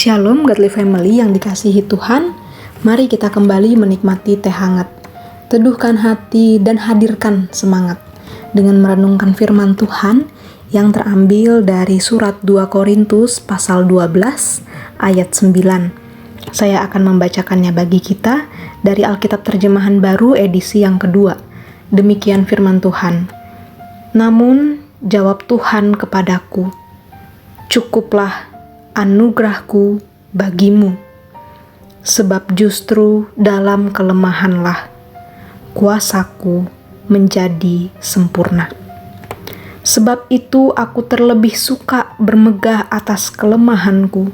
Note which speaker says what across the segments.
Speaker 1: Shalom Godly Family yang dikasihi Tuhan. Mari kita kembali menikmati teh hangat. Teduhkan hati dan hadirkan semangat dengan merenungkan firman Tuhan yang terambil dari surat 2 Korintus pasal 12 ayat 9. Saya akan membacakannya bagi kita dari Alkitab Terjemahan Baru edisi yang kedua. Demikian firman Tuhan. Namun jawab Tuhan kepadaku, cukuplah anugerahku bagimu, sebab justru dalam kelemahanlah kuasaku menjadi sempurna. Sebab itu aku terlebih suka bermegah atas kelemahanku,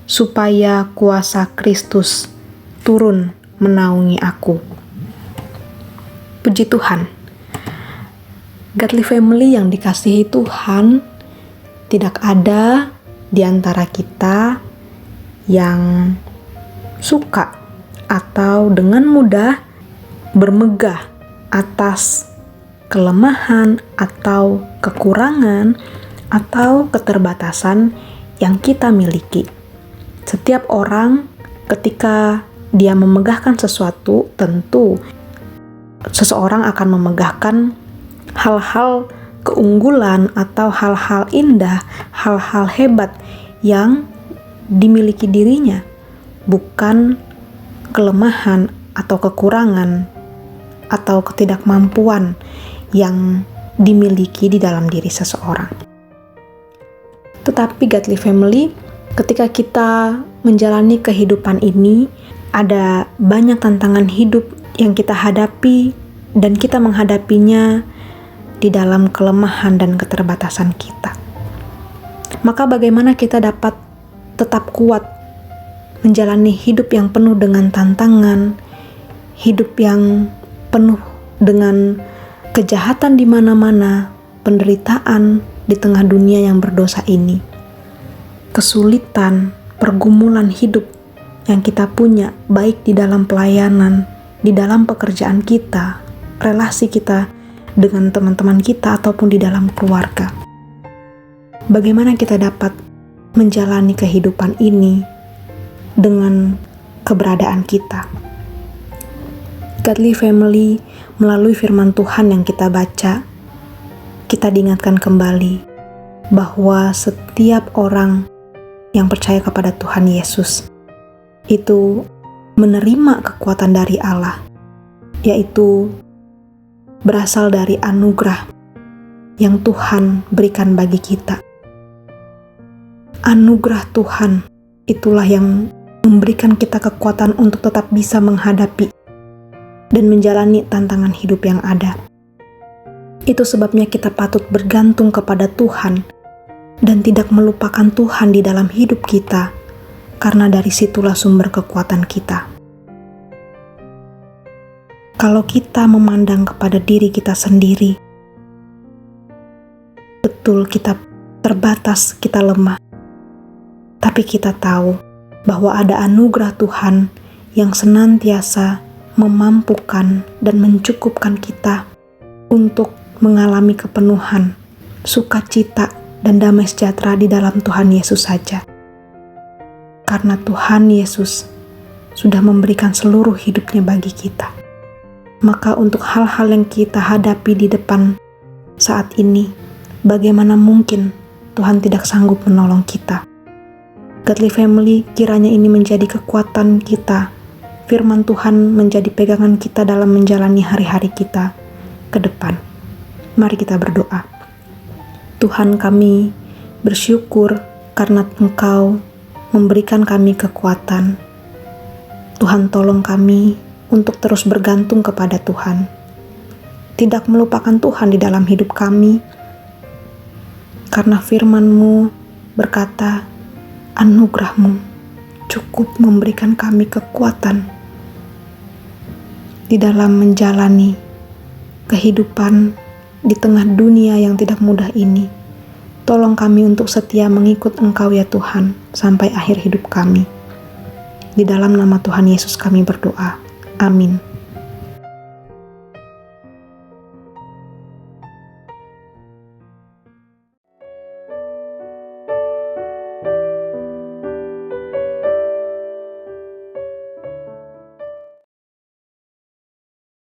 Speaker 1: supaya kuasa Kristus turun menaungi aku. Puji Tuhan. Godly Family yang dikasihi Tuhan, tidak ada di antara kita yang suka atau dengan mudah bermegah atas kelemahan atau kekurangan atau keterbatasan yang kita miliki. Setiap orang ketika dia memegahkan sesuatu, tentu seseorang akan memegahkan hal-hal keunggulan atau hal-hal indah, hal-hal hebat yang dimiliki dirinya, bukan kelemahan atau kekurangan atau ketidakmampuan yang dimiliki di dalam diri seseorang. Tetapi Godly Family, ketika kita menjalani kehidupan ini, ada banyak tantangan hidup yang kita hadapi dan kita menghadapinya di dalam kelemahan dan keterbatasan kita. Maka bagaimana kita dapat tetap kuat menjalani hidup yang penuh dengan tantangan, hidup yang penuh dengan kejahatan di mana-mana, penderitaan di tengah dunia yang berdosa ini, kesulitan, pergumulan hidup yang kita punya, baik di dalam pelayanan, di dalam pekerjaan kita, relasi kita dengan teman-teman kita ataupun di dalam keluarga. Bagaimana kita dapat menjalani kehidupan ini dengan keberadaan kita? Godly Family, melalui firman Tuhan yang kita baca, kita diingatkan kembali bahwa setiap orang yang percaya kepada Tuhan Yesus itu menerima kekuatan dari Allah, yaitu berasal dari anugerah yang Tuhan berikan bagi kita. Anugerah Tuhan itulah yang memberikan kita kekuatan untuk tetap bisa menghadapi dan menjalani tantangan hidup yang ada. Itu sebabnya kita patut bergantung kepada Tuhan dan tidak melupakan Tuhan di dalam hidup kita, karena dari situlah sumber kekuatan kita. Kalau kita memandang kepada diri kita sendiri, betul kita terbatas, kita lemah. Tapi kita tahu bahwa ada anugerah Tuhan yang senantiasa memampukan dan mencukupkan kita untuk mengalami kepenuhan, sukacita, dan damai sejahtera di dalam Tuhan Yesus saja. Karena Tuhan Yesus sudah memberikan seluruh hidupnya bagi kita. Maka untuk hal-hal yang kita hadapi di depan saat ini, bagaimana mungkin Tuhan tidak sanggup menolong kita? Godly Family, kiranya ini menjadi kekuatan kita, firman Tuhan menjadi pegangan kita dalam menjalani hari-hari kita ke depan. Mari kita berdoa. Tuhan, kami bersyukur karena Engkau memberikan kami kekuatan. Tuhan, tolong kami untuk terus bergantung kepada Tuhan, tidak melupakan Tuhan di dalam hidup kami, karena firman-Mu berkata, anugerah-Mu cukup memberikan kami kekuatan di dalam menjalani kehidupan di tengah dunia yang tidak mudah ini. Tolong kami untuk setia mengikut Engkau ya Tuhan, sampai akhir hidup kami. Di dalam nama Tuhan Yesus kami berdoa. Amin.